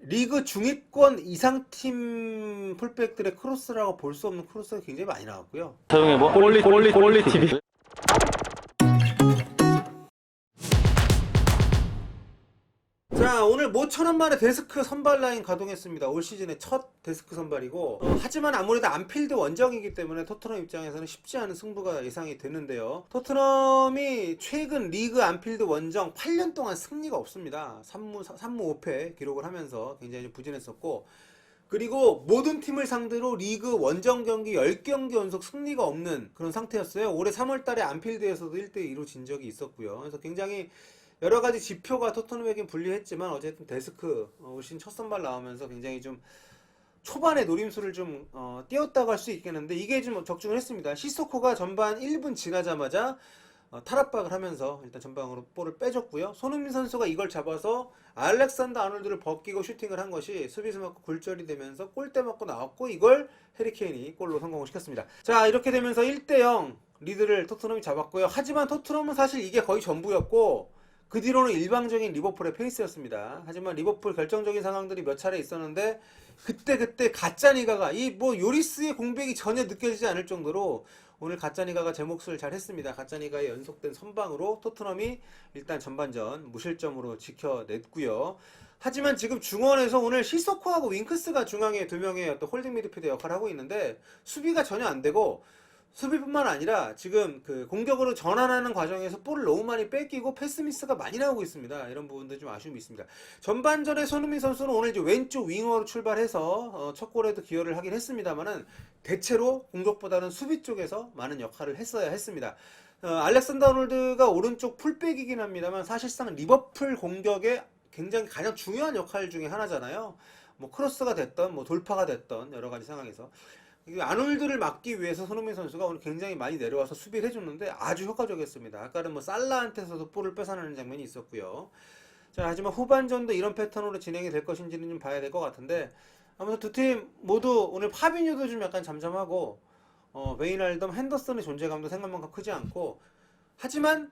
리그 중위권 이상 팀 풀백들의 크로스라고 볼 수 없는 크로스가 굉장히 많이 나왔고요. 사용해 뭐 꼴리 TV. 자, 오늘 모처럼 만에 데스크 선발 라인 가동했습니다. 올 시즌의 첫 데스크 선발이고, 하지만 아무래도 안필드 원정이기 때문에 토트넘 입장에서는 쉽지 않은 승부가 예상이 되는데요. 토트넘이 최근 리그 안필드 원정 8년 동안 승리가 없습니다. 3무 5패 기록을 하면서 굉장히 좀 부진했었고, 그리고 모든 팀을 상대로 리그 원정 경기 10경기 연속 승리가 없는 그런 상태였어요. 올해 3월달에 안필드에서도 1대2로 진 적이 있었고요. 그래서 굉장히 여러가지 지표가 토트넘에겐 불리했지만 어쨌든 데스크 올 시즌 첫 선발 나오면서 굉장히 좀 초반에 노림수를 좀 띄웠다고 할 수 있겠는데, 이게 좀 적중을 했습니다. 시소코가 전반 1분 지나자마자 탈압박을 하면서 일단 전방으로 볼을 빼줬고요. 손흥민 선수가 이걸 잡아서 알렉산더 아놀드를 벗기고 슈팅을 한 것이 수비수 맞고 굴절이 되면서 골대 맞고 나왔고, 이걸 해리케인이 골로 성공을 시켰습니다. 자, 이렇게 되면서 1대0 리드를 토트넘이 잡았고요. 하지만 토트넘은 사실 이게 거의 전부였고, 그 뒤로는 일방적인 리버풀의 페이스였습니다. 하지만 리버풀 결정적인 상황들이 몇 차례 있었는데, 그때 가짜니가가 이 뭐 요리스의 공백이 전혀 느껴지지 않을 정도로 오늘 가짜니가가 제 몫을 잘 했습니다. 가짜니가의 연속된 선방으로 토트넘이 일단 전반전 무실점으로 지켜냈고요. 하지만 지금 중원에서 오늘 시소코하고 윙크스가 중앙에 두 명의 어떤 홀딩 미드필더 역할을 하고 있는데, 수비가 전혀 안 되고, 수비뿐만 아니라 지금 그 공격으로 전환하는 과정에서 볼을 너무 많이 뺏기고 패스 미스가 많이 나오고 있습니다. 이런 부분도 좀 아쉬움이 있습니다. 전반전에 손흥민 선수는 오늘 이제 왼쪽 윙어로 출발해서 첫 골에도 기여를 하긴 했습니다만은, 대체로 공격보다는 수비 쪽에서 많은 역할을 했어야 했습니다. 알렉산더 아놀드가 오른쪽 풀백이긴 합니다만, 사실상 리버풀 공격에 굉장히 가장 중요한 역할 중에 하나잖아요. 뭐 크로스가 됐던 뭐 돌파가 됐던 여러 가지 상황에서 아놀드를 막기 위해서 손흥민 선수가 오늘 굉장히 많이 내려와서 수비를 해줬는데 아주 효과적이었습니다. 아까는 뭐 살라한테서도 볼을 뺏어내는 장면이 있었고요. 자, 하지만 후반전도 이런 패턴으로 진행이 될 것인지는 좀 봐야 될 것 같은데, 아무튼 두 팀 모두 오늘 파비뉴도 좀 약간 잠잠하고, 베이날덤, 핸더슨의 존재감도 생각만큼 크지 않고, 하지만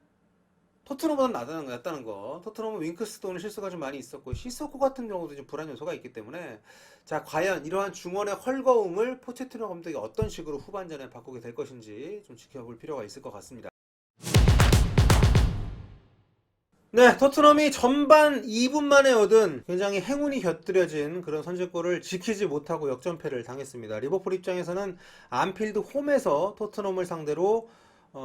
토트넘보다 낫다는 거. 토트넘은 윙크스도 오늘 실수가 좀 많이 있었고, 시소코 같은 경우도 좀 불안 요소가 있기 때문에, 자, 과연 이러한 중원의 헐거움을 포체티노 감독이 어떤 식으로 후반전에 바꾸게 될 것인지 좀 지켜볼 필요가 있을 것 같습니다. 네, 토트넘이 전반 2분 만에 얻은 굉장히 행운이 곁들여진 그런 선제골을 지키지 못하고 역전패를 당했습니다. 리버풀 입장에서는 안필드 홈에서 토트넘을 상대로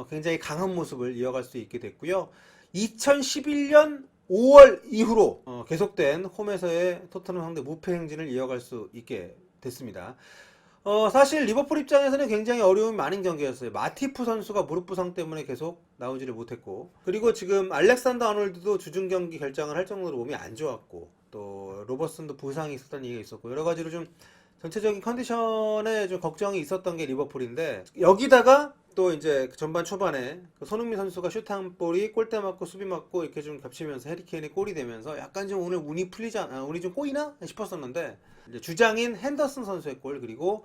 굉장히 강한 모습을 이어갈 수 있게 됐고요. 2011년 5월 이후로 계속된 홈에서의 토트넘 상대 무패 행진을 이어갈 수 있게 됐습니다. 사실 리버풀 입장에서는 굉장히 어려움이 많은 경기였어요. 마티프 선수가 무릎 부상 때문에 계속 나오지를 못했고, 그리고 지금 알렉산더 아놀드도 주중 경기 결장을 할 정도로 몸이 안 좋았고, 또 로버슨도 부상이 있었다는 얘기가 있었고, 여러 가지로 좀 전체적인 컨디션에 좀 걱정이 있었던 게 리버풀인데, 여기다가 또 이제 전반 초반에 그 손흥민 선수가 슛 한 볼이 골대 맞고 수비 맞고 이렇게 좀 겹치면서 해리케인의 골이 되면서 약간 좀 오늘 운이 운이 좀 꼬이나 싶었었는데, 이제 주장인 핸더슨 선수의 골, 그리고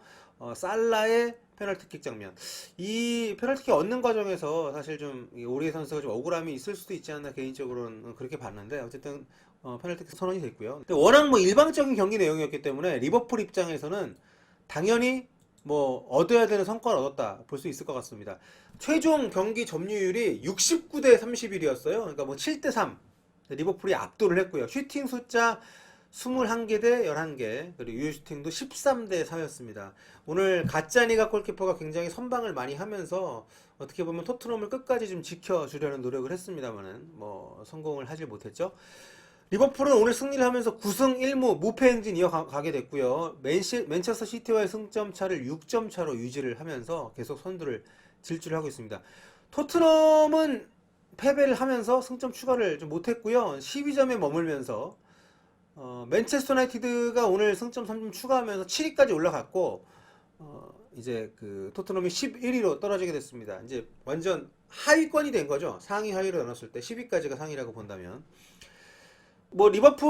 살라의 페널티킥 장면, 이 페널티킥 얻는 과정에서 사실 좀 오리에 선수가 좀 억울함이 있을 수도 있지 않나 개인적으로는 그렇게 봤는데, 어쨌든 페널티킥 선언이 됐고요. 근데 워낙 뭐 일방적인 경기 내용이었기 때문에 리버풀 입장에서는 당연히 뭐 얻어야 되는 성과를 얻었다 볼 수 있을 것 같습니다. 최종 경기 점유율이 69대 31이었어요. 그러니까 뭐 7대 3 리버풀이 압도를 했고요. 슈팅 숫자 21개 대 11개, 그리고 유효 슈팅도 13대 4였습니다. 오늘 가짜니가 골키퍼가 굉장히 선방을 많이 하면서 어떻게 보면 토트넘을 끝까지 좀 지켜주려는 노력을 했습니다만은 뭐 성공을 하질 못했죠. 리버풀은 오늘 승리를 하면서 9승 1무 무패 행진 이어가게 됐고요. 맨체스터 시티와의 승점 차를 6점 차로 유지를 하면서 계속 선두를 질주를 하고 있습니다. 토트넘은 패배를 하면서 승점 추가를 좀 못했고요. 12점에 머물면서 맨체스터 유나이티드가 오늘 승점 3점 추가하면서 7위까지 올라갔고, 이제 그 토트넘이 11위로 떨어지게 됐습니다. 이제 완전 하위권이 된 거죠. 상위 하위로 나눴을 때 10위까지가 상위라고 본다면. 뭐 리버풀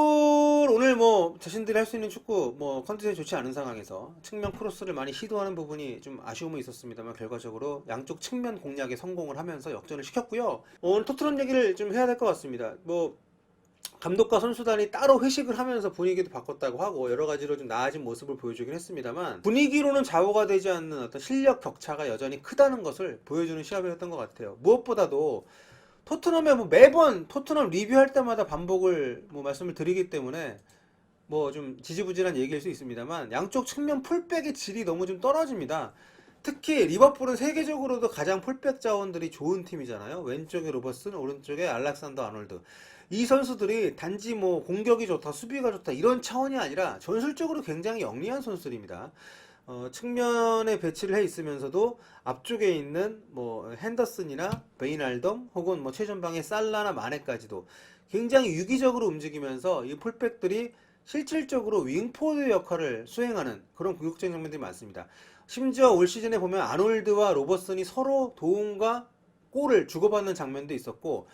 오늘 뭐 자신들이 할 수 있는 축구 뭐 컨디션이 좋지 않은 상황에서 측면 크로스를 많이 시도하는 부분이 좀 아쉬움은 있었습니다만, 결과적으로 양쪽 측면 공략에 성공을 하면서 역전을 시켰고요. 오늘 토트넘 얘기를 좀 해야 될 것 같습니다. 뭐 감독과 선수단이 따로 회식을 하면서 분위기도 바꿨다고 하고 여러 가지로 좀 나아진 모습을 보여주긴 했습니다만 분위기로는 좌우가 되지 않는 어떤 실력 격차가 여전히 크다는 것을 보여주는 시합이었던 것 같아요. 무엇보다도 토트넘에 뭐 매번 토트넘 리뷰할 때마다 반복을 뭐 말씀을 드리기 때문에 뭐 좀 지지부진한 얘기일 수 있습니다만 양쪽 측면 풀백의 질이 너무 좀 떨어집니다. 특히 리버풀은 세계적으로도 가장 풀백 자원들이 좋은 팀이잖아요. 왼쪽에 로버슨, 오른쪽에 알렉산더 아놀드. 이 선수들이 단지 뭐 공격이 좋다, 수비가 좋다 이런 차원이 아니라 전술적으로 굉장히 영리한 선수들입니다. 측면에 배치를 해 있으면서도 앞쪽에 있는 뭐 핸더슨이나 베이날덤 혹은 뭐 최전방의 살라나 마네까지도 굉장히 유기적으로 움직이면서 이 풀백들이 실질적으로 윙포드 역할을 수행하는 그런 공격적인 장면들이 많습니다. 심지어 올 시즌에 보면 아놀드와 로버슨이 서로 도움과 골을 주고받는 장면도 있었고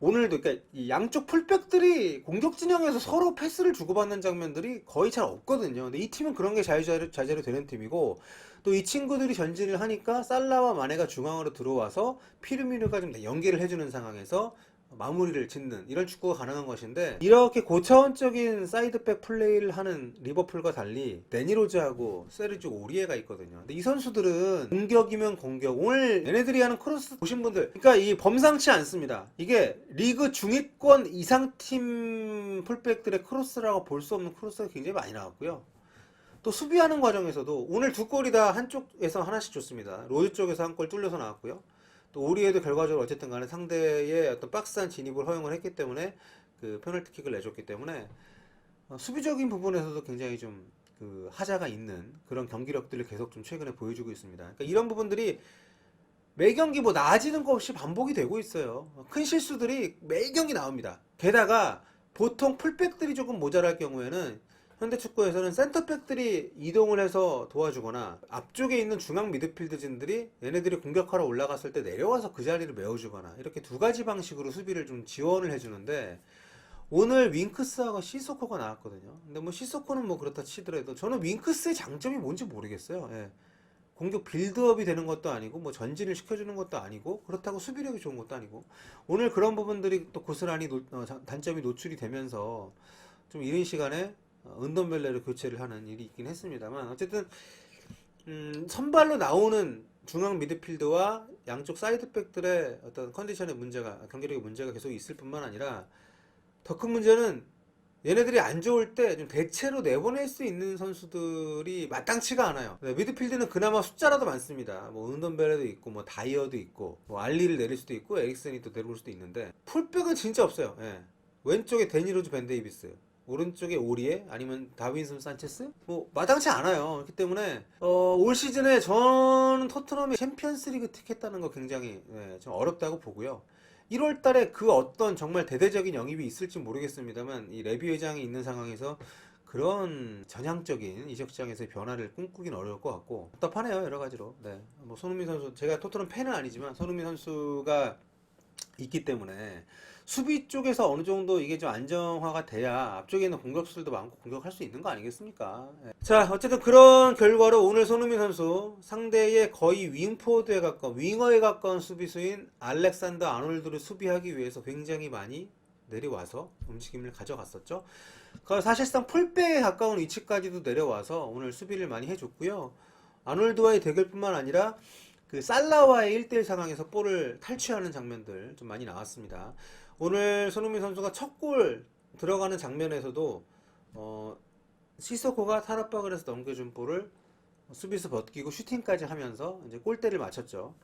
오늘도 그러니까 이 양쪽 풀백들이 공격 진영에서 서로 패스를 주고받는 장면들이 거의 잘 없거든요. 근데 이 팀은 그런 게 자유자재로 되는 팀이고 또 이 친구들이 전진을 하니까 살라와 마네가 중앙으로 들어와서 피르미누가 좀 연계를 해주는 상황에서 마무리를 짓는 이런 축구가 가능한 것인데 이렇게 고차원적인 사이드백 플레이를 하는 리버풀과 달리 데니로즈하고 세르지오 오리에가 있거든요. 근데 이 선수들은 공격이면 공격. 오늘 얘네들이 하는 크로스 보신 분들 그러니까 이 범상치 않습니다. 이게 리그 중위권 이상팀 풀백들의 크로스라고 볼 수 없는 크로스가 굉장히 많이 나왔고요. 또 수비하는 과정에서도 오늘 두 골이 다 한쪽에서 하나씩 줬습니다. 로즈 쪽에서 한 골 뚫려서 나왔고요. 또 오리에도 결과적으로 어쨌든 간에 상대의 어떤 박스한 진입을 허용을 했기 때문에 그 페널티킥을 내줬기 때문에 수비적인 부분에서도 굉장히 좀 그 하자가 있는 그런 경기력들을 계속 좀 최근에 보여주고 있습니다. 그러니까 이런 부분들이 매 경기 뭐 나아지는 거 없이 반복이 되고 있어요. 큰 실수들이 매 경기 나옵니다. 게다가 보통 풀백들이 조금 모자랄 경우에는 현대축구에서는 센터백들이 이동을 해서 도와주거나 앞쪽에 있는 중앙 미드필드진들이 얘네들이 공격하러 올라갔을 때 내려와서 그 자리를 메워주거나 이렇게 두 가지 방식으로 수비를 좀 지원을 해주는데 오늘 윙크스하고 시소코가 나왔거든요. 근데 뭐 시소코는 뭐 그렇다 치더라도 저는 윙크스의 장점이 뭔지 모르겠어요. 예. 공격 빌드업이 되는 것도 아니고 뭐 전진을 시켜주는 것도 아니고 그렇다고 수비력이 좋은 것도 아니고 오늘 그런 부분들이 또 고스란히 단점이 노출이 되면서 좀 이른 시간에 은돈벨레를 교체를 하는 일이 있긴 했습니다만 어쨌든 선발로 나오는 중앙 미드필드와 양쪽 사이드백들의 어떤 컨디션의 문제가 경기력의 문제가 계속 있을 뿐만 아니라 더 큰 문제는 얘네들이 안 좋을 때 좀 대체로 내보낼 수 있는 선수들이 마땅치가 않아요. 네, 미드필드는 그나마 숫자라도 많습니다. 뭐 은돈벨레도 있고 뭐 다이어도 있고 뭐 알리를 내릴 수도 있고 에릭슨이 또 내려올 수도 있는데 풀백은 진짜 없어요. 예. 왼쪽에 데니로즈 벤데이비스 오른쪽에 오리에 아니면 다윈슨 산체스 뭐 마땅치 않아요. 그렇기 때문에 올 시즌에 저는 토트넘이 챔피언스리그 티켓 따는 거 굉장히 좀 어렵다고 보고요. 1월 달에 그 어떤 정말 대대적인 영입이 있을지 모르겠습니다만 이 레비 회장이 있는 상황에서 그런 전향적인 이적 시장에서의 변화를 꿈꾸긴 어려울 것 같고 답답하네요. 여러 가지로. 네. 뭐 손흥민 선수 제가 토트넘 팬은 아니지만 손흥민 선수가 있기 때문에 수비 쪽에서 어느 정도 이게 좀 안정화가 돼야 앞쪽에 있는 공격수들도 많고 공격할 수 있는 거 아니겠습니까? 자, 어쨌든 그런 결과로 오늘 손흥민 선수 상대의 거의 윙포드에 가까운 윙어에 가까운 수비수인 알렉산더 아놀드를 수비하기 위해서 굉장히 많이 내려와서 움직임을 가져갔었죠. 사실상 풀백에 가까운 위치까지도 내려와서 오늘 수비를 많이 해줬고요. 아놀드와의 대결뿐만 아니라 그 살라와의 1대1 상황에서 볼을 탈취하는 장면들 좀 많이 나왔습니다. 오늘 손흥민 선수가 첫 골 들어가는 장면에서도 시소코가 탈압박을 해서 넘겨준 볼을 수비수 벗기고 슈팅까지 하면서 이제 골대를 맞췄죠.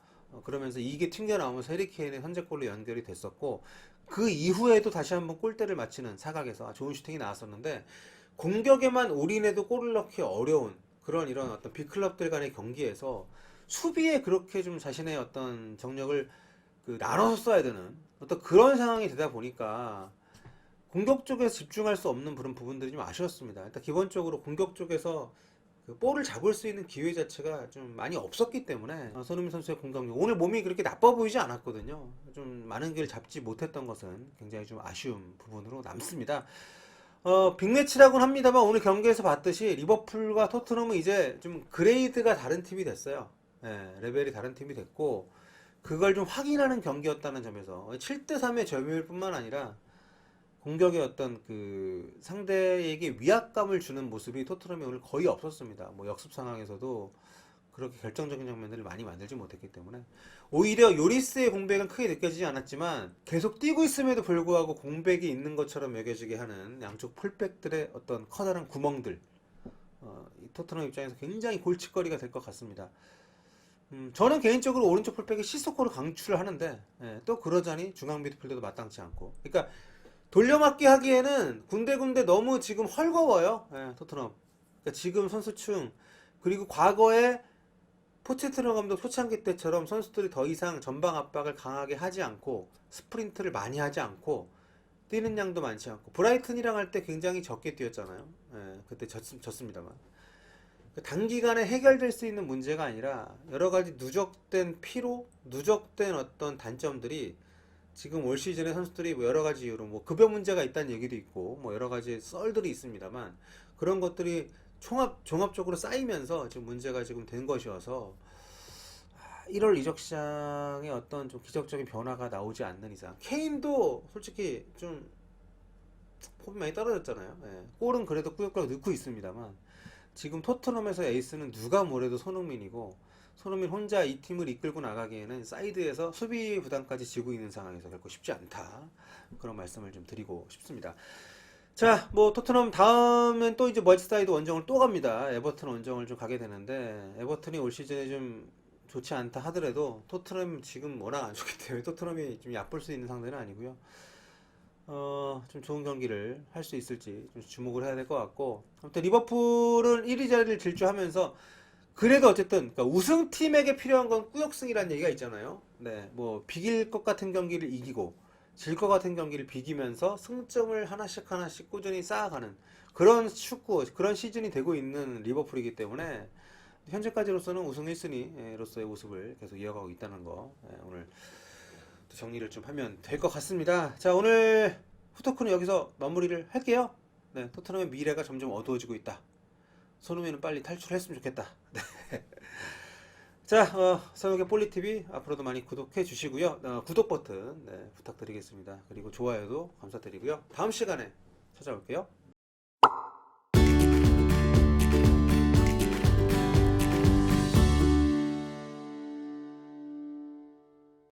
그러면서 이게 튕겨나오면서 해리케인의 선제골로 연결이 됐었고 그 이후에도 다시 한번 골대를 맞히는 사각에서 좋은 슈팅이 나왔었는데 공격에만 올인해도 골을 넣기 어려운 그런 이런 어떤 빅클럽들 간의 경기에서 수비에 그렇게 좀 자신의 어떤 정력을 나눠서 써야 되는 어떤 그런 상황이 되다 보니까 공격 쪽에서 집중할 수 없는 그런 부분들이 좀 아쉬웠습니다. 일단 기본적으로 공격 쪽에서 그 볼을 잡을 수 있는 기회 자체가 좀 많이 없었기 때문에 손흥민 선수의 공격력 오늘 몸이 그렇게 나빠 보이지 않았거든요. 좀 많은 길 잡지 못했던 것은 굉장히 좀 아쉬운 부분으로 남습니다. 빅매치라고는 합니다만 오늘 경기에서 봤듯이 리버풀과 토트넘은 이제 좀 그레이드가 다른 팀이 됐어요. 레벨이 다른 팀이 됐고 그걸 좀 확인하는 경기였다는 점에서 7대3의 점유율 뿐만 아니라 공격의 어떤 그 상대에게 위압감을 주는 모습이 토트넘이 오늘 거의 없었습니다. 뭐 역습 상황에서도 그렇게 결정적인 장면들을 많이 만들지 못했기 때문에 오히려 요리스의 공백은 크게 느껴지지 않았지만 계속 뛰고 있음에도 불구하고 공백이 있는 것처럼 여겨지게 하는 양쪽 풀백들의 어떤 커다란 구멍들, 이 토트넘 입장에서 굉장히 골칫거리가 될 것 같습니다. 저는 개인적으로 오른쪽 풀백에 시소코를 강추를 하는데, 또 그러자니 중앙 미드필더도 마땅치 않고, 그러니까 돌려막기 하기에는 군데군데 너무 지금 헐거워요. 토트넘. 그러니까 지금 선수층, 그리고 과거에 포체티노 감독 초창기 때처럼 선수들이 더 이상 전방 압박을 강하게 하지 않고 스프린트를 많이 하지 않고 뛰는 양도 많지 않고, 브라이튼이랑 할 때 굉장히 적게 뛰었잖아요. 그때 졌습니다만. 단기간에 해결될 수 있는 문제가 아니라 여러 가지 누적된 피로, 누적된 어떤 단점들이 지금 올 시즌에 선수들이 뭐 여러 가지 이유로 뭐 급여 문제가 있다는 얘기도 있고 뭐 여러 가지 썰들이 있습니다만, 그런 것들이 종합적으로 쌓이면서 지금 문제가 지금 된 것이어서 1월 이적 시장에 어떤 좀 기적적인 변화가 나오지 않는 이상, 케인도 솔직히 좀 폼이 많이 떨어졌잖아요. 골은 그래도 꾸역꾸역 넣고 있습니다만, 지금 토트넘에서 에이스는 누가 뭐래도 손흥민이고, 손흥민 혼자 이 팀을 이끌고 나가기에는 사이드에서 수비 부담까지 지고 있는 상황에서 결코 쉽지 않다, 그런 말씀을 좀 드리고 싶습니다. 자, 뭐 토트넘 다음엔 또 이제 머지사이드 원정을 또 갑니다. 에버튼 원정을 좀 가게 되는데, 에버튼이 올 시즌에 좀 좋지 않다 하더라도 토트넘 지금 워낙 안 좋기 때문에 토트넘이 좀 얕볼 수 있는 상대는 아니고요. 좀 좋은 경기를 할 수 있을지 좀 주목을 해야 될 것 같고, 아무튼 리버풀은 1위 자리를 질주하면서 그래도 어쨌든 그러니까 우승팀에게 필요한 건 꾸역승이라는 얘기가 있잖아요. 네, 뭐 비길 것 같은 경기를 이기고 질 것 같은 경기를 비기면서 승점을 하나씩 하나씩 꾸준히 쌓아가는 그런 축구, 그런 시즌이 되고 있는 리버풀이기 때문에 현재까지로서는 우승 1순위로서의 모습을 계속 이어가고 있다는 거, 오늘 또 정리를 좀 하면 될 것 같습니다. 자, 오늘 후토크는 여기서 마무리를 할게요. 네, 토트넘의 미래가 점점 어두워지고 있다. 손흥민은 빨리 탈출했으면 좋겠다. 네. 자, 서영의 볼리TV 앞으로도 많이 구독해 주시고요. 구독 버튼 부탁드리겠습니다. 그리고 좋아요도 감사드리고요. 다음 시간에 찾아올게요.